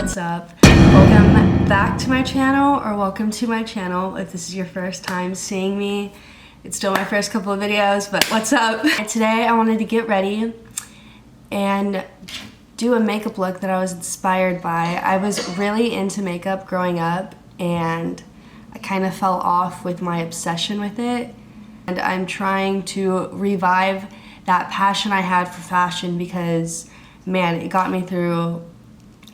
what's up? Welcome back to my channel, or welcome to my channel if this is your first time seeing me. It's still my first couple of videos, but what's up? And today I wanted to get ready and do a makeup look that I was inspired by. I was really into makeup growing up and I kind of fell off with my obsession with it. And I'm trying to revive that passion I had for fashion because, man, it got me through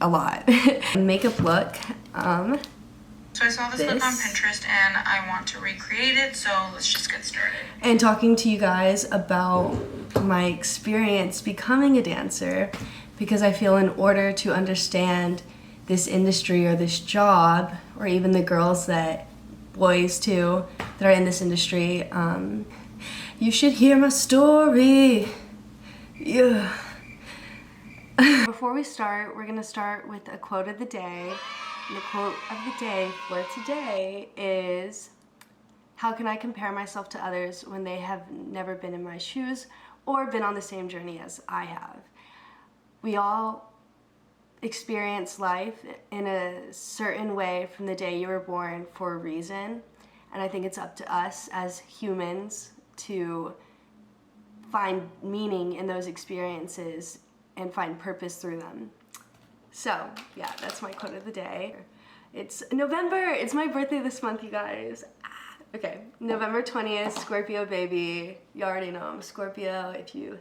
a lot. Makeup look. So I saw this look on Pinterest and I want to recreate it, so let's just get started. And talking to you guys about my experience becoming a dancer, because I feel in order to understand this industry or this job, or even the boys too, that are in this industry, you should hear my story. Yeah. Before we start, we're gonna start with a quote of the day. And the quote of the day for today is, how can I compare myself to others when they have never been in my shoes or been on the same journey as I have? We all experience life in a certain way from the day you were born for a reason. And I think it's up to us as humans to find meaning in those experiences and find purpose through them. So, yeah, that's my quote of the day. It's November, it's my birthday this month, you guys. Okay, November 20th, Scorpio baby. You already know I'm a Scorpio if you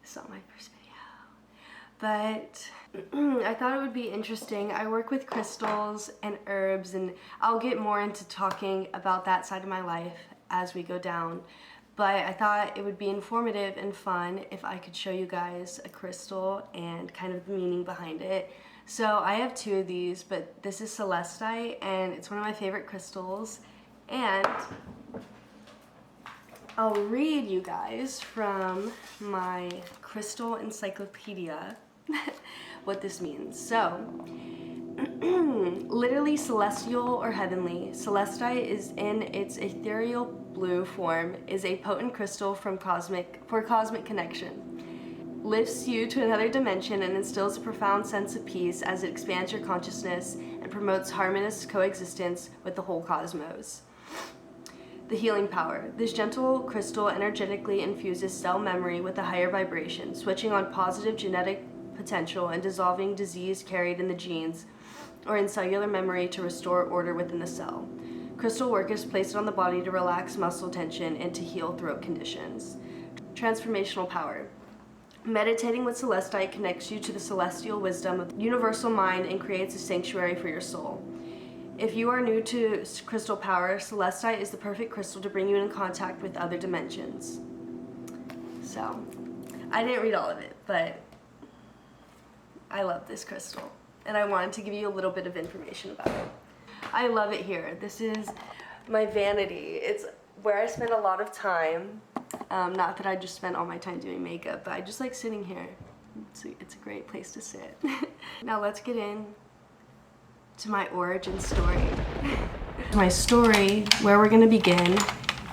saw my first video. But I thought it would be interesting. I work with crystals and herbs, and I'll get more into talking about that side of my life as we go down. But I thought it would be informative and fun if I could show you guys a crystal and kind of the meaning behind it. So I have two of these, but this is celestite and it's one of my favorite crystals. And I'll read you guys from my crystal encyclopedia what this means. So, literally celestial or heavenly, celestite is in its ethereal blue form, is a potent crystal for cosmic connection. Lifts you to another dimension and instills a profound sense of peace as it expands your consciousness and promotes harmonious coexistence with the whole cosmos. The healing power. This gentle crystal energetically infuses cell memory with a higher vibration, switching on positive genetic potential and dissolving disease carried in the genes or in cellular memory to restore order within the cell. Crystal work is placed on the body to relax muscle tension and to heal throat conditions. Transformational power. Meditating with celestite connects you to the celestial wisdom of the universal mind and creates a sanctuary for your soul. If you are new to crystal power, celestite is the perfect crystal to bring you in contact with other dimensions. So, I didn't read all of it, but I love this crystal, and I wanted to give you a little bit of information about it. I love it here. This is my Vanity. It's where I spend a lot of time. Not that I just spend all my time doing makeup, but I just like sitting here. It's a great place to sit. Now let's get in to my origin story. My story, where we're gonna begin,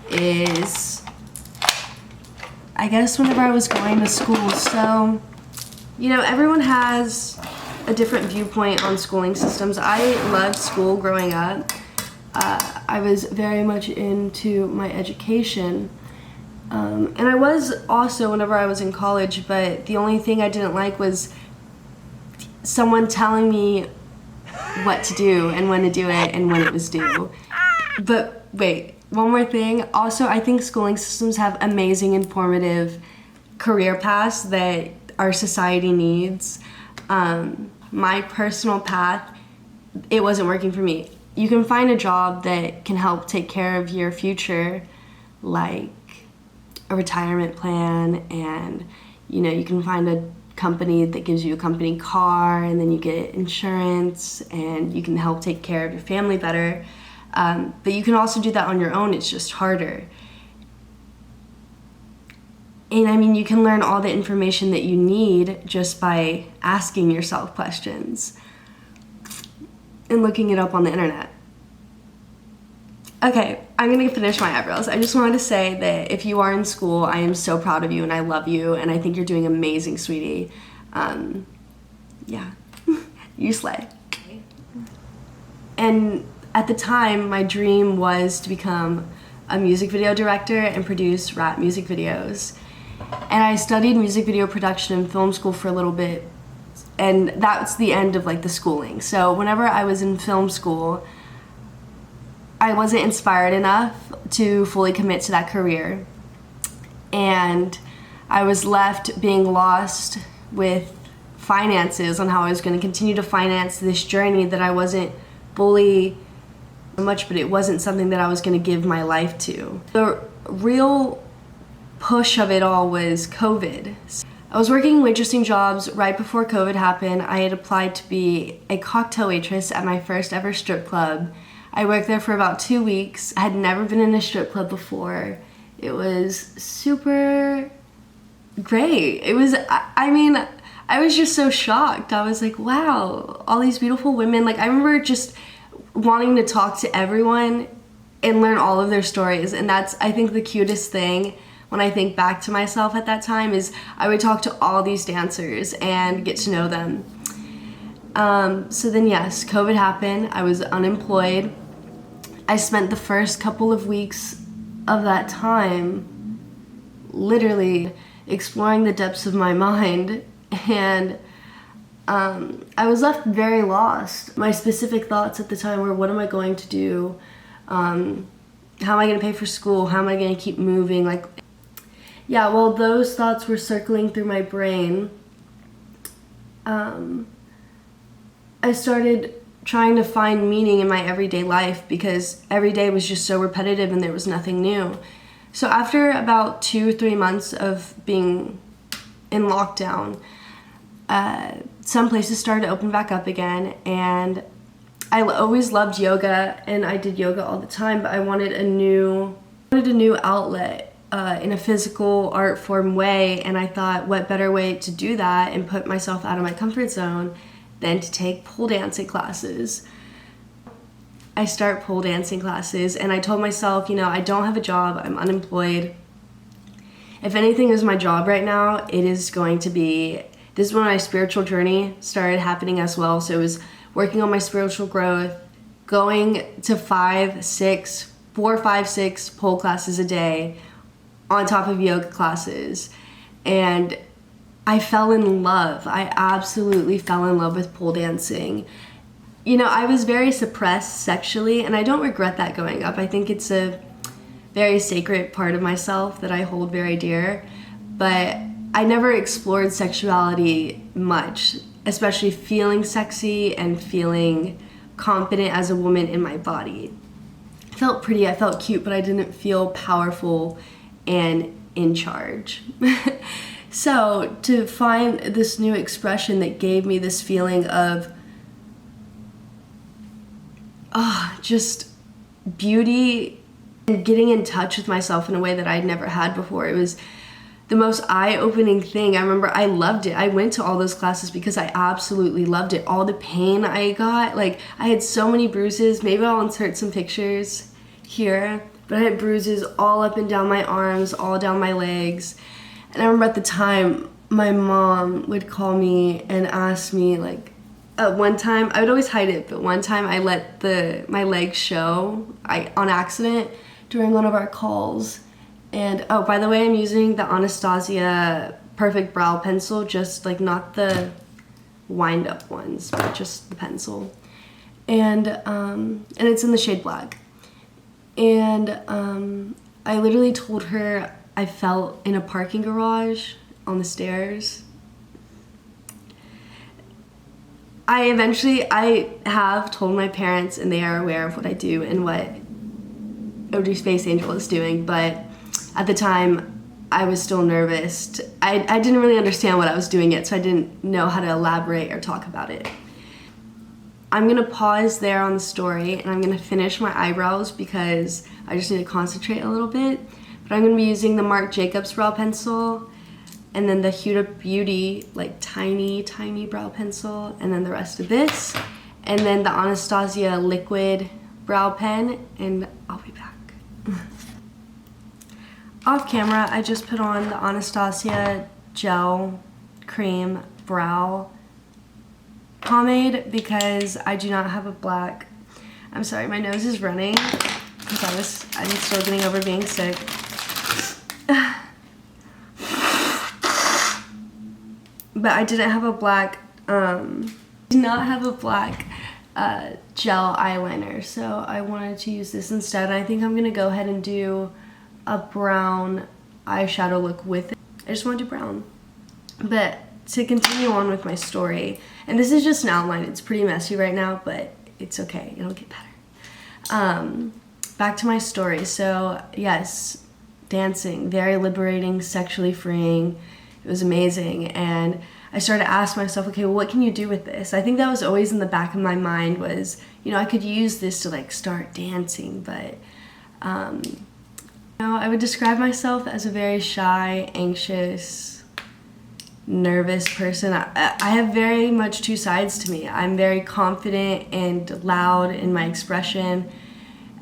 is, I guess, whenever I was going to school. So, you know, everyone has a different viewpoint on schooling systems. I loved school growing up. I was very much into my education. And I was also whenever I was in college, but the only thing I didn't like was someone telling me what to do and when to do it and when it was due. But wait, one more thing. Also, I think schooling systems have amazing, informative career paths that our society needs. My personal path, it wasn't working for me. You can find a job that can help take care of your future, like a retirement plan, and you know, you can find a company that gives you a company car, and then you get insurance, and you can help take care of your family better. But you can also do that on your own. It's just harder. And I mean, you can learn all the information that you need just by asking yourself questions and looking it up on the internet. Okay, I'm gonna finish my eyebrows. I just wanted to say that if you are in school, I am so proud of you and I love you and I think you're doing amazing, sweetie. Yeah, you slay. And at the time, my dream was to become a music video director and produce rap music videos. And I studied music video production in film school for a little bit, and that's the end of like the schooling. So whenever I was in film school, I wasn't inspired enough to fully commit to that career. And I was left being lost with finances on how I was going to continue to finance this journey that I wasn't fully much, but it wasn't something that I was going to give my life to. The real push of it all was COVID. I was working waitressing jobs right before COVID happened. I had applied to be a cocktail waitress at my first ever strip club. I worked there for about 2 weeks. I had never been in a strip club before. It was super great. It was, I mean, I was just so shocked. I was like, wow, all these beautiful women. Like, I remember just wanting to talk to everyone and learn all of their stories. And that's, I think, the cutest thing when I think back to myself at that time is I would talk to all these dancers and get to know them. So then yes, COVID happened. I was unemployed. I spent the first couple of weeks of that time literally exploring the depths of my mind, and I was left very lost. My specific thoughts at the time were, what am I going to do? How am I going to pay for school? How am I going to keep moving? Like, yeah, well, those thoughts were circling through my brain. I started trying to find meaning in my everyday life because every day was just so repetitive and there was nothing new. So after about 2 or 3 months of being in lockdown, some places started to open back up again, and I always loved yoga and I did yoga all the time, but I wanted a new outlet in a physical art form way, and I thought, what better way to do that and put myself out of my comfort zone than to take pole dancing classes. I start pole dancing classes, and I told myself, you know, I don't have a job, I'm unemployed. If anything is my job right now, it is going to be, this is when my spiritual journey started happening as well. So it was working on my spiritual growth, going to 4 or 5, 6 pole classes a day on top of yoga classes. And I fell in love. I absolutely fell in love with pole dancing. You know, I was very suppressed sexually, and I don't regret that growing up. I think it's a very sacred part of myself that I hold very dear, but I never explored sexuality much, especially feeling sexy and feeling confident as a woman in my body. I felt pretty, I felt cute, but I didn't feel powerful and in charge. So to find this new expression that gave me this feeling of just beauty and getting in touch with myself in a way that I'd never had before. It was the most eye-opening thing. I remember I loved it. I went to all those classes because I absolutely loved it. All the pain I got, like I had so many bruises. Maybe I'll insert some pictures here, but I had bruises all up and down my arms, all down my legs. And I remember at the time, my mom would call me and ask me, like, one time, I would always hide it, but one time I let my legs show on accident during one of our calls. And, oh, by the way, I'm using the Anastasia Perfect Brow Pencil, just, like, not the wind-up ones, but just the pencil. And it's in the shade black. And I literally told her I felt in a parking garage on the stairs. I have told my parents, and they are aware of what I do and what OG Space Angel is doing, but at the time I was still nervous. I didn't really understand what I was doing yet, so I didn't know how to elaborate or talk about it. I'm gonna pause there on the story, and I'm gonna finish my eyebrows because I just need to concentrate a little bit. But I'm gonna be using the Marc Jacobs brow pencil, and then the Huda Beauty, like tiny brow pencil, and then the rest of this, and then the Anastasia liquid brow pen, and I'll be back. Off camera, I just put on the Anastasia gel cream brow pomade because I do not have a black I'm sorry, my nose is running because I'm still getting over being sick. But I didn't have a black, did not have a black gel eyeliner, so I wanted to use this instead. I think I'm gonna go ahead and do a brown eyeshadow look with it. I just want to do brown. But to continue on with my story, and this is just an outline, it's pretty messy right now, but it's okay, it'll get better. Back to my story. So yes, dancing, very liberating, sexually freeing. It was amazing. And I started to ask myself, okay, well, what can you do with this? I think that was always in the back of my mind was, you know, I could use this to like start dancing, but you know, I would describe myself as a very shy, anxious, nervous person. I have very much two sides to me. I'm very confident and loud in my expression.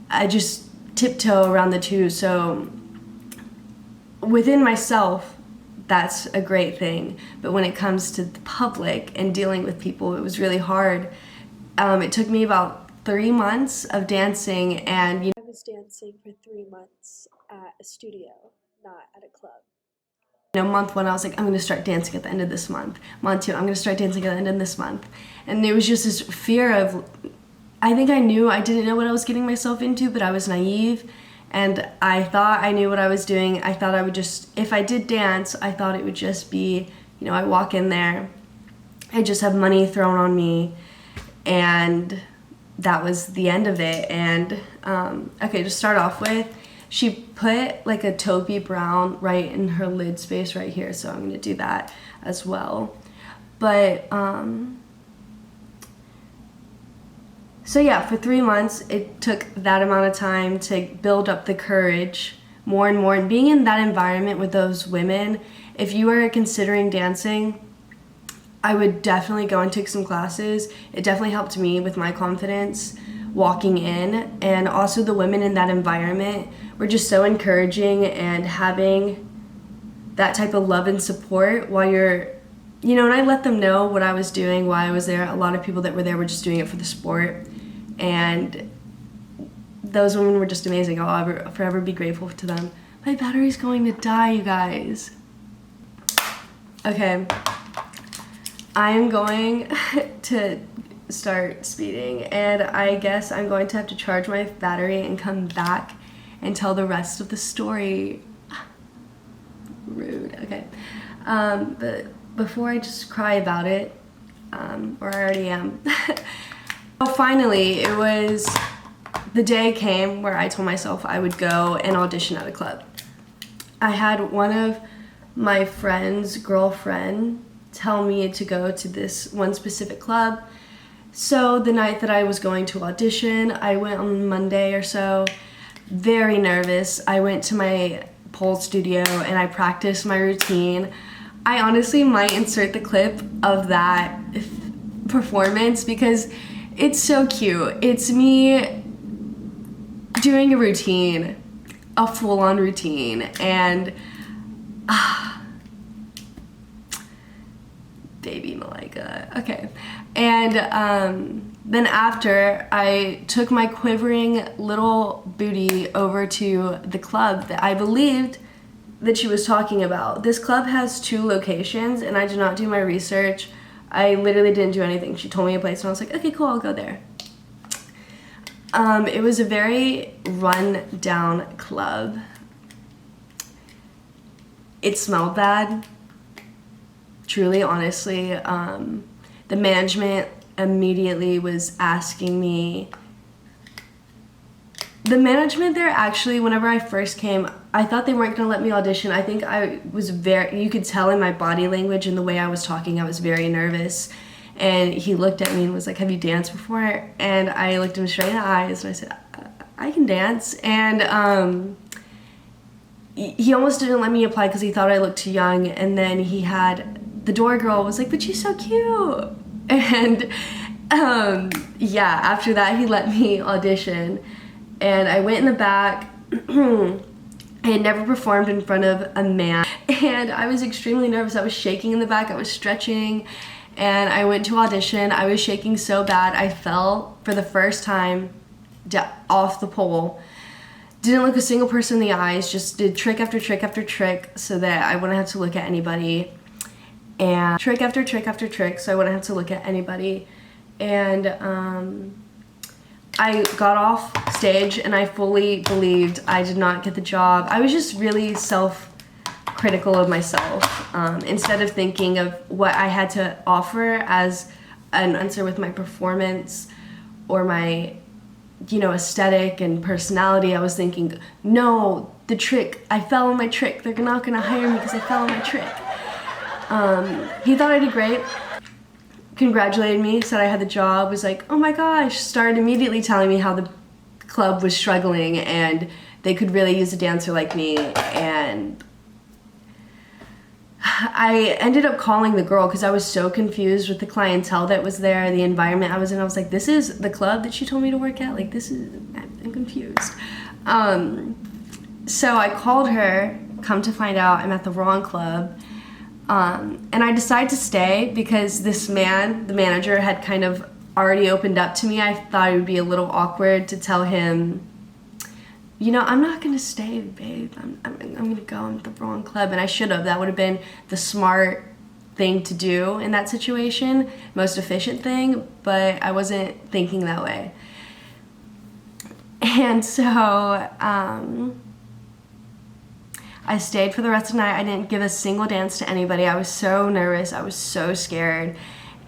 I just tiptoe around the two. So within myself, that's a great thing. But when it comes to the public and dealing with people, it was really hard. It took me about 3 months of dancing, and you know, I was dancing for 3 months at a studio, not at a club. You know, month 1, I was like, I'm going to start dancing at the end of this month. Month 2, I'm going to start dancing at the end of this month. And there was just this fear of, I think I didn't know what I was getting myself into, but I was naive. And I thought I knew what I was doing. I thought I would just, if I did dance, I thought it would just be, you know, I walk in there, I just have money thrown on me, and that was the end of it. And, okay, to start off with, she put like a taupey brown right in her lid space right here, so I'm gonna do that as well. But, so yeah, for 3 months, it took that amount of time to build up the courage more and more. And being in that environment with those women, if you are considering dancing, I would definitely go and take some classes. It definitely helped me with my confidence walking in. And also the women in that environment were just so encouraging, and having that type of love and support while you're, you know, and I let them know what I was doing, why I was there. A lot of people that were there were just doing it for the sport. And those women were just amazing. I'll forever be grateful to them. My battery's going to die, you guys. Okay. I am going to start speeding, and I guess I'm going to have to charge my battery and come back and tell the rest of the story. Rude. Okay. But before I just cry about it, or I already am. So finally, it was, the day came where I told myself I would go and audition at a club. I had one of my friend's girlfriend tell me to go to this one specific club. So the night that I was going to audition, I went on Monday or so, very nervous. I went to my pole studio and I practiced my routine. I honestly might insert the clip of that performance because it's so cute. It's me doing a routine, a full-on routine, and baby Malika. Okay. And then after, I took my quivering little booty over to the club that I believed that she was talking about. This club has 2 locations, and I did not do my research. I literally didn't do anything. She told me a place, and I was like, okay, cool, I'll go there. It was a very run-down club. It smelled bad. Truly, honestly. The management immediately was asking me. The management there, actually, whenever I first came, I thought they weren't gonna let me audition. I think I was you could tell in my body language and the way I was talking, I was very nervous. And he looked at me and was like, have you danced before? And I looked him straight in the eyes and I said, I can dance. And he almost didn't let me apply because he thought I looked too young. And then the door girl was like, but she's so cute. And yeah, after that, he let me audition. And I went in the back. I had never performed in front of a man. And I was extremely nervous. I was shaking in the back. I was stretching. And I went to audition. I was shaking so bad. I fell for the first time off the pole. Didn't look a single person in the eyes, just did trick after trick after trick so that I wouldn't have to look at anybody. And trick after trick after trick so I wouldn't have to look at anybody. And I got off stage and I fully believed I did not get the job. I was just really self-critical of myself. Instead of thinking of what I had to offer as an answer with my performance or my, you know, aesthetic and personality, I was thinking, no, the trick, I fell on my trick. They're not gonna hire me because I fell on my trick. He thought I did great, congratulated me, said I had the job, was like, oh my gosh, started immediately telling me how the club was struggling and they could really use a dancer like me. And I ended up calling the girl because I was so confused with the clientele that was there, the environment I was in. I was like, this is the club that she told me to work at? Like, I'm confused. So I called her, come to find out I'm at the wrong club. And I decided to stay because this man, the manager, had kind of already opened up to me. I thought it would be a little awkward to tell him, you know, I'm not gonna stay, babe. I'm gonna go. I'm at the wrong club. And I should have. That would have been the smart thing to do in that situation, most efficient thing, but I wasn't thinking that way. And so, I stayed for the rest of the night. I didn't give a single dance to anybody. I was so nervous. I was so scared.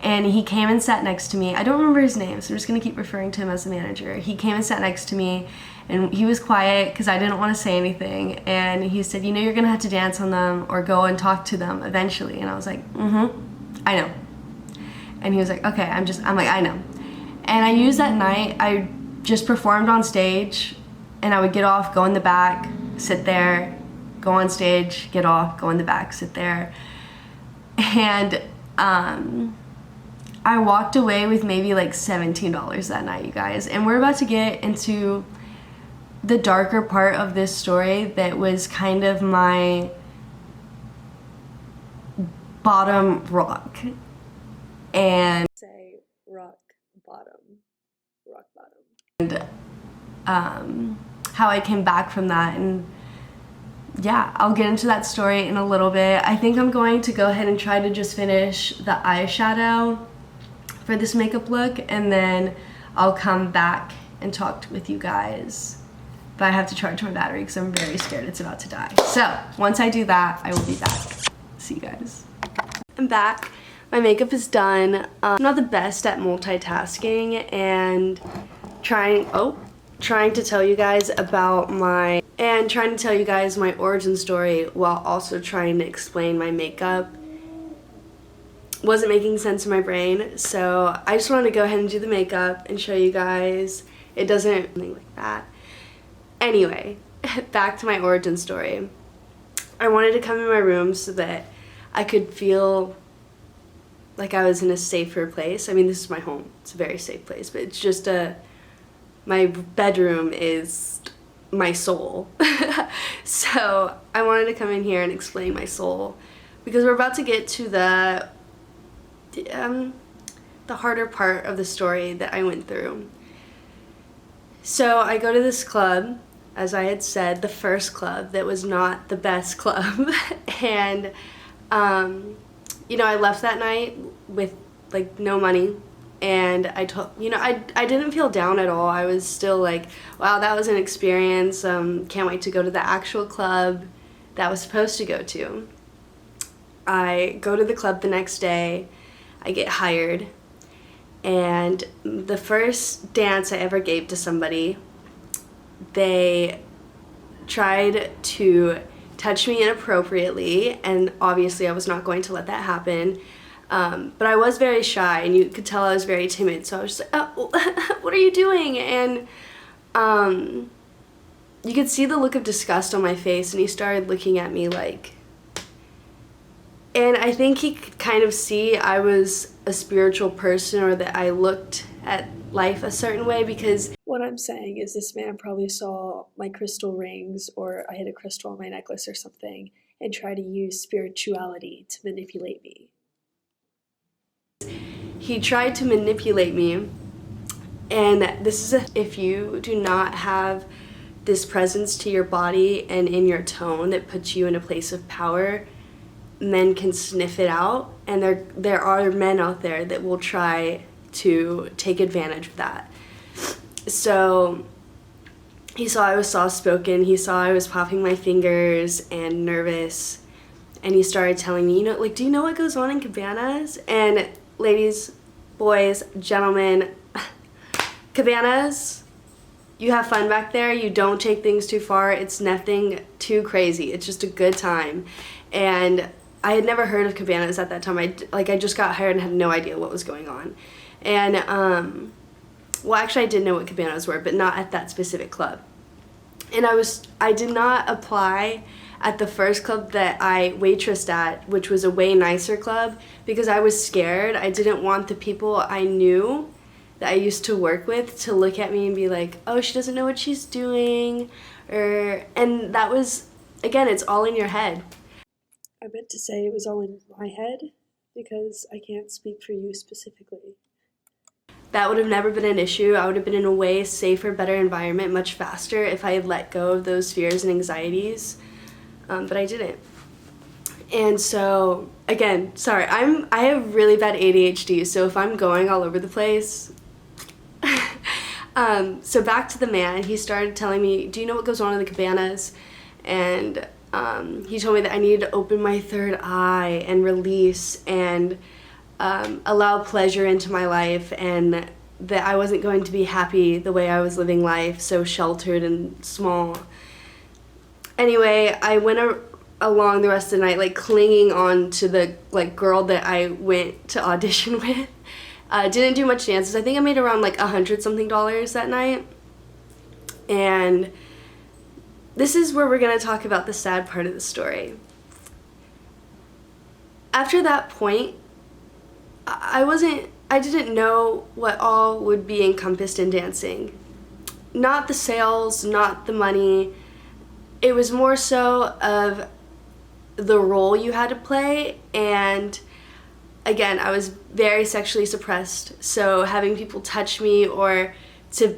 And he came and sat next to me. I don't remember his name, so I'm just gonna keep referring to him as the manager. He came and sat next to me, and he was quiet because I didn't want to say anything. And he said, you know, you're gonna have to dance on them or go and talk to them eventually. And I was like, I know. And he was like, okay, I'm like, I know. And I used that night, I just performed on stage, and I would get off, go in the back, sit there, go on stage, get off, go in the back, sit there. And I walked away with maybe like $17 that night, you guys. And we're about to get into the darker part of this story that was kind of my bottom rock. And Say rock bottom. And how I came back from that. And yeah, I'll get into that story in a little bit. I think I'm going to go ahead and try to just finish the eyeshadow for this makeup look, and then I'll come back and talk with you guys. But I have to charge my battery because I'm very scared it's about to die. So once I do that, I will be back. See you guys. I'm back. My makeup is done. I'm not the best at multitasking and trying to tell you guys about my origin story while also trying to explain my makeup. Wasn't making sense in my brain, so I just wanted to go ahead and do the makeup and show you guys. It doesn't something like that. Anyway, back to my origin story. I wanted to come in my room so that I could feel like I was in a safer place. I mean, this is my home. It's a very safe place, but it's just my bedroom is my soul. So I wanted to come in here and explain my soul because we're about to get to the harder part of the story that I went through. So I go to this club, as I had said, the first club that was not the best club. And you know, I left that night with like no money. And I didn't feel down at all. I was still like, wow, that was an experience. Can't wait to go to the actual club that I was supposed to go to. I go to the club the next day. I get hired. And the first dance I ever gave to somebody, they tried to touch me inappropriately. And obviously I was not going to let that happen. But I was very shy, and you could tell I was very timid, so I was just like, oh, what are you doing? And you could see the look of disgust on my face, and he started looking at me like, and I think he could kind of see I was a spiritual person, or that I looked at life a certain way, because What I'm saying is this man probably saw my crystal rings, or I had a crystal on my necklace or something, and tried to use spirituality to manipulate me. he tried to manipulate me, And this is if you do not have this presence to your body and in your tone that puts you in a place of power, men can sniff it out, and there are men out there that will try to take advantage of that. So he saw I was soft-spoken, he saw I was popping my fingers and nervous, and he started telling me, like, do you know what goes on in cabanas? And ladies, boys, gentlemen, cabanas, you have fun back there, you don't take things too far, it's nothing too crazy, it's just a good time. And I had never heard of cabanas at that time. I just got hired and had no idea what was going on. And, well, actually I did know what cabanas were, but not at that specific club. And I did not apply at the first club that I waitressed at, which was a way nicer club, because I was scared. I didn't want the people I knew that I used to work with to look at me and be like, oh, she doesn't know what she's doing. And that was, again, it's all in your head. I meant to say it was all in my head because I can't speak for you specifically. That would have never been an issue. I would have been in a way safer, better environment much faster if I had let go of those fears and anxieties, but I didn't. And so, again, sorry, I have really bad ADHD, so if I'm going all over the place. So back to the man, he started telling me, do you know what goes on in the cabanas? And he told me that I needed to open my third eye and release and allow pleasure into my life, and that I wasn't going to be happy the way I was living life, so sheltered and small. Anyway, I went along the rest of the night, like, clinging on to the, like, girl that I went to audition with. Didn't do much dances. I think I made around, like, $100-something that night. And this is where we're going to talk about the sad part of the story. After that point, I didn't know what all would be encompassed in dancing. Not the sales, not the money. It was more so of the role you had to play, and again, I was very sexually suppressed, so having people touch me or to,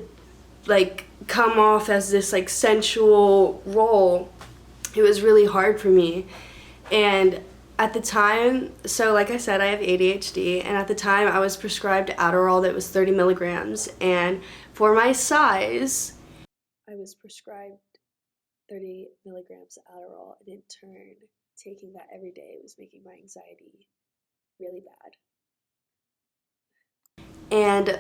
like, come off as this, like, sensual role, it was really hard for me. And at the time, so like I said, I have ADHD, and at the time I was prescribed Adderall that was 30 milligrams, and for my size, I was prescribed 30 milligrams of Adderall, and in turn, taking that every day was making my anxiety really bad. And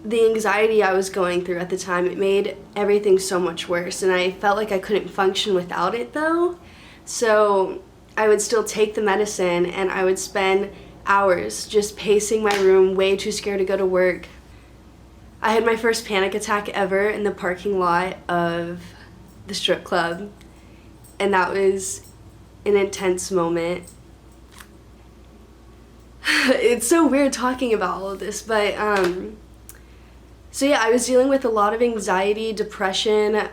the anxiety I was going through at the time, it made everything so much worse, and I felt like I couldn't function without it though. So I would still take the medicine, and I would spend hours just pacing my room, way too scared to go to work. I had my first panic attack ever in the parking lot of the strip club, and that was an intense moment. It's so weird talking about all of this, but so yeah, I was dealing with a lot of anxiety, depression,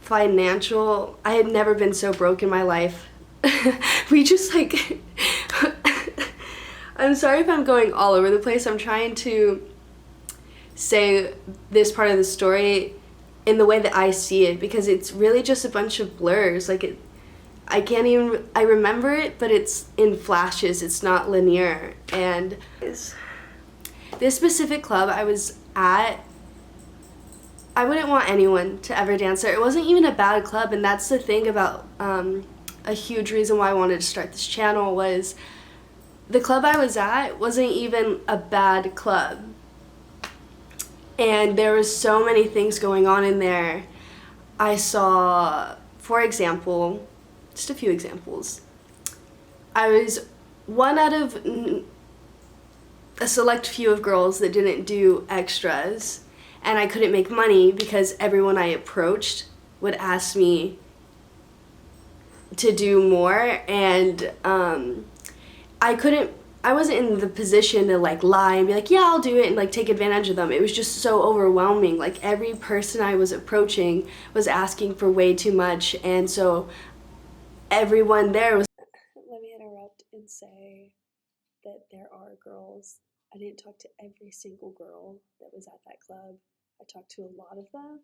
financial. I had never been so broke in my life. We just, like, I'm sorry if I'm going all over the place. I'm trying to say this part of the story in the way that I see it, because it's really just a bunch of blurs. Like, I remember it, but it's in flashes, it's not linear. And this specific club I was at, I wouldn't want anyone to ever dance there. It wasn't even a bad club, and that's the thing about a huge reason why I wanted to start this channel, was the club I was at wasn't even a bad club. And there was so many things going on in there. I saw, for example, just a few examples. I was one out of a select few of girls that didn't do extras, and I couldn't make money because everyone I approached would ask me to do more, and I wasn't in the position to, like, lie and be like, yeah, I'll do it, and, like, take advantage of them. It was just so overwhelming. Like, every person I was approaching was asking for way too much, and so everyone there was... Let me interrupt and say that there are girls I didn't talk to every single girl that was at that club. I talked to a lot of them.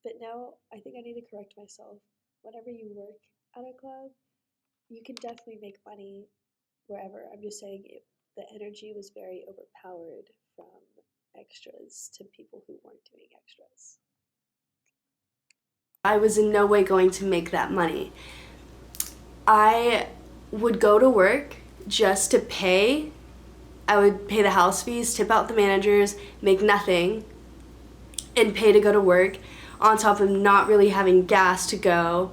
But now I think I need to correct myself. Whenever you work at a club, you can definitely make money wherever. I'm just saying the energy was very overpowered from extras to people who weren't doing extras. I was in no way going to make that money. I would go to work just to pay. I would pay the house fees, tip out the managers, make nothing, and pay to go to work, on top of not really having gas to go,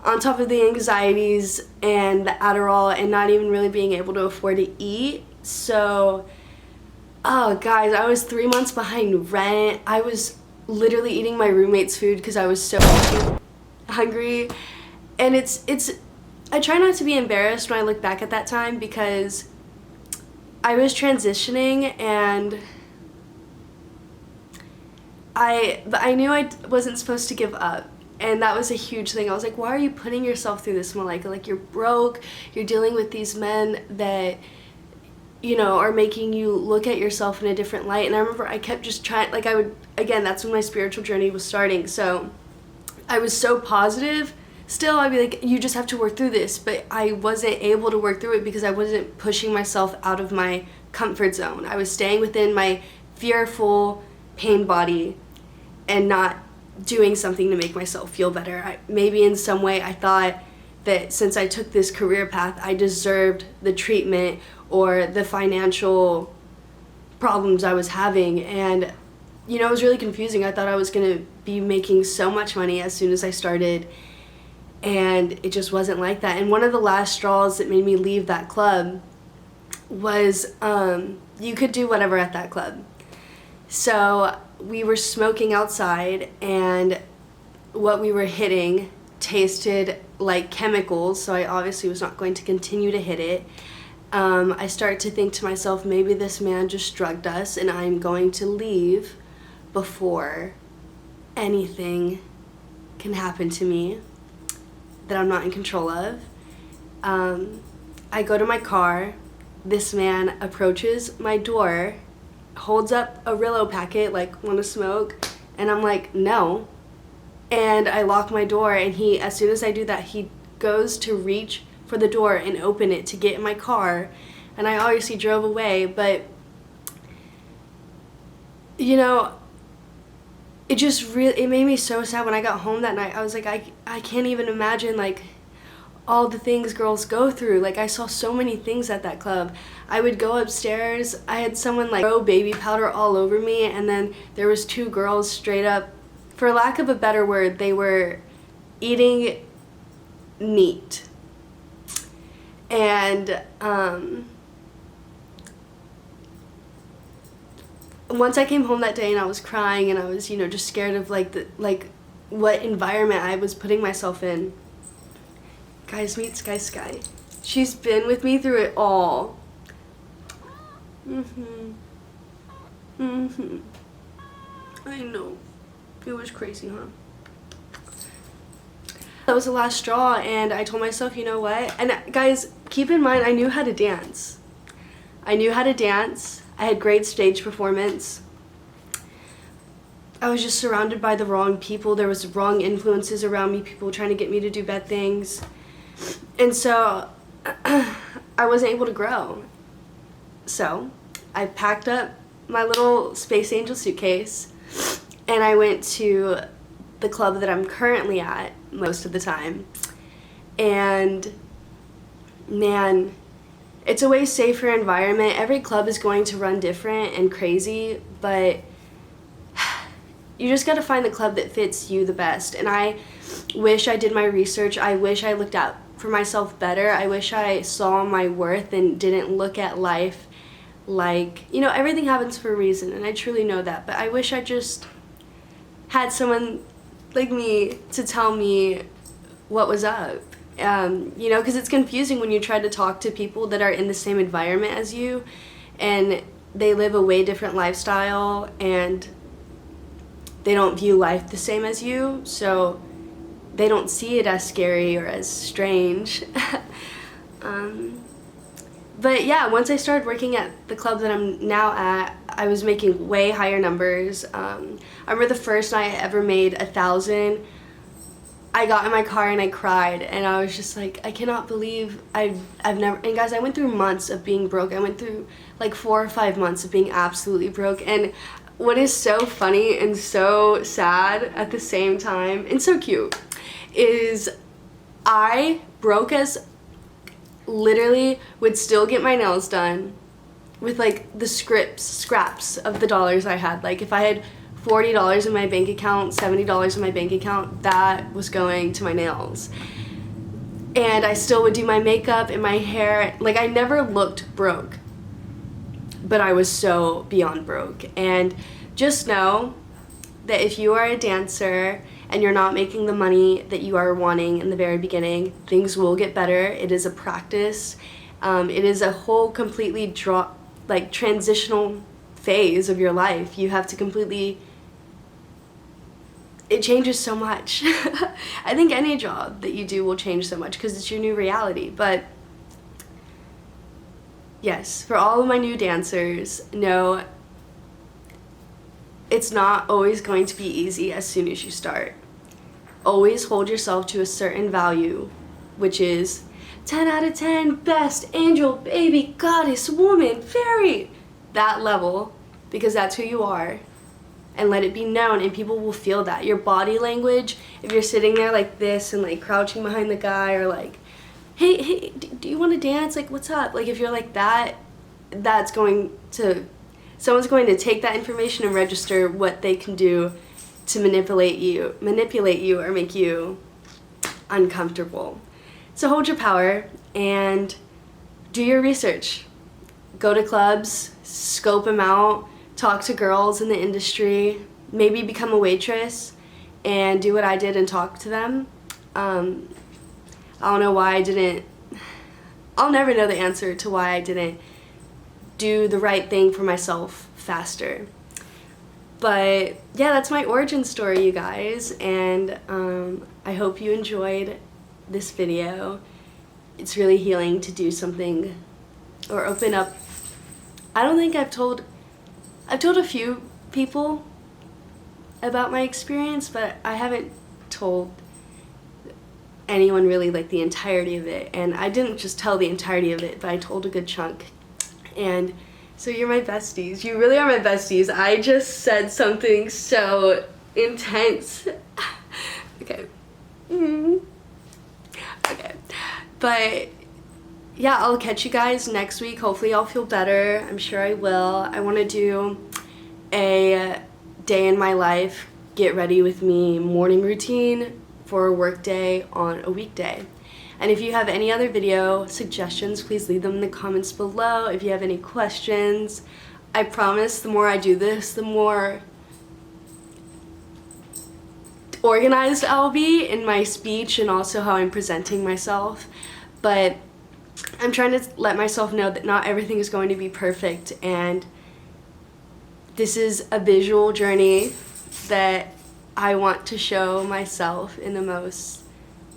on top of the anxieties and the Adderall, and not even really being able to afford to eat. So, oh guys, I was 3 months behind rent. I was literally eating my roommate's food because I was so hungry. And I try not to be embarrassed when I look back at that time, because I was transitioning, and I knew I wasn't supposed to give up. And that was a huge thing. I was like, why are you putting yourself through this, Malika? Like, you're broke, you're dealing with these men that, you know, are making you look at yourself in a different light. And I remember I kept just trying, like, again, that's when my spiritual journey was starting. So I was so positive. Still, I'd be like, you just have to work through this. But I wasn't able to work through it because I wasn't pushing myself out of my comfort zone. I was staying within my fearful pain body and not doing something to make myself feel better. Maybe in some way I thought that since I took this career path, I deserved the treatment or the financial problems I was having. And, you know, it was really confusing. I thought I was going to be making so much money as soon as I started, and it just wasn't like that. And one of the last straws that made me leave that club was you could do whatever at that club. So we were smoking outside, and what we were hitting tasted like chemicals, so I obviously was not going to continue to hit it. I started to think to myself, maybe this man just drugged us, and I'm going to leave before anything can happen to me that I'm not in control of. I go to my car. This man approaches my door, holds up a Rillo packet, like, want to smoke? And I'm like, no. And I lock my door, and as soon as I do that, he goes to reach for the door and open it to get in my car. And I obviously drove away, but, you know, it made me so sad when I got home that night. I was like, I can't even imagine, like, all the things girls go through. Like, I saw so many things at that club. I would go upstairs, I had someone like throw baby powder all over me, and then there was 2 girls straight up, for lack of a better word, they were eating meat. And once I came home that day, and I was crying, and I was, you know, just scared of like what environment I was putting myself in. Guys, meet Sky. She's been with me through it all. I know. It was crazy, huh? That was the last straw, and I told myself, you know what? And guys, keep in mind, I knew how to dance. I had great stage performance. I was just surrounded by the wrong people. There was wrong influences around me, people trying to get me to do bad things. And so I wasn't able to grow. So I packed up my little Space Angel suitcase, and I went to the club that I'm currently at most of the time. And man, it's a way safer environment. Every club is going to run different and crazy, but you just gotta find the club that fits you the best. And I wish I did my research. I wish I looked out for myself better. I wish I saw my worth and didn't look at life like, you know, everything happens for a reason, and I truly know that. But I wish I just had someone like me to tell me what was up. You know, because it's confusing when you try to talk to people that are in the same environment as you, and they live a way different lifestyle, and they don't view life the same as you, so they don't see it as scary or as strange. But yeah, once I started working at the club that I'm now at, I was making way higher numbers. I remember the first night I ever made 1,000. I got in my car and I cried, and I was just like, I cannot believe I've never, and guys, I went through months of being broke. I went through like 4 or 5 months of being absolutely broke. And what is so funny and so sad at the same time, and so cute, is I broke as literally would still get my nails done with like the scraps of the dollars I had. Like if I had $40 in my bank account, $70 in my bank account, that was going to my nails. And I still would do my makeup and my hair. Like I never looked broke, but I was so beyond broke. And just know that if you are a dancer and you're not making the money that you are wanting in the very beginning, things will get better. It is a practice. It is a whole completely transitional phase of your life. You have to completely, it changes so much. I think any job that you do will change so much because it's your new reality. But yes, for all of my new dancers, know it's not always going to be easy as soon as you start. Always hold yourself to a certain value, which is 10 out of 10, best, angel, baby, goddess, woman, fairy, that level, because that's who you are. And let it be known, and people will feel that. Your body language, if you're sitting there like this and like crouching behind the guy, or like, hey, do you want to dance? Like, what's up? Like, if you're like that, that's going to, someone's going to take that information and register what they can do to manipulate you or make you uncomfortable. So hold your power and do your research. Go to clubs, scope them out, talk to girls in the industry, maybe become a waitress and do what I did and talk to them. I don't know why I didn't, I'll never know the answer to why I didn't do the right thing for myself faster. But yeah, that's my origin story, you guys, and I hope you enjoyed this video. It's really healing to do something or open up. I don't think I've told a few people about my experience, but I haven't told anyone really like the entirety of it. And I didn't just tell the entirety of it, but I told a good chunk. And so you're my besties. You really are my besties. I just said something so intense. Okay. Okay. But yeah, I'll catch you guys next week. Hopefully I'll feel better. I'm sure I will. I want to do a day in my life, get ready with me morning routine for a work day on a weekday. And if you have any other video suggestions, please leave them in the comments below. If you have any questions, I promise the more I do this, the more organized I'll be in my speech and also how I'm presenting myself. But I'm trying to let myself know that not everything is going to be perfect, and this is a visual journey that I want to show myself in the most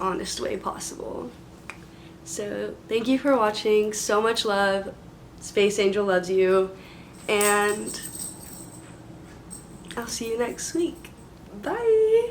honest way possible. So thank you for watching. So much love. Space Angel loves you, and I'll see you next week. Bye.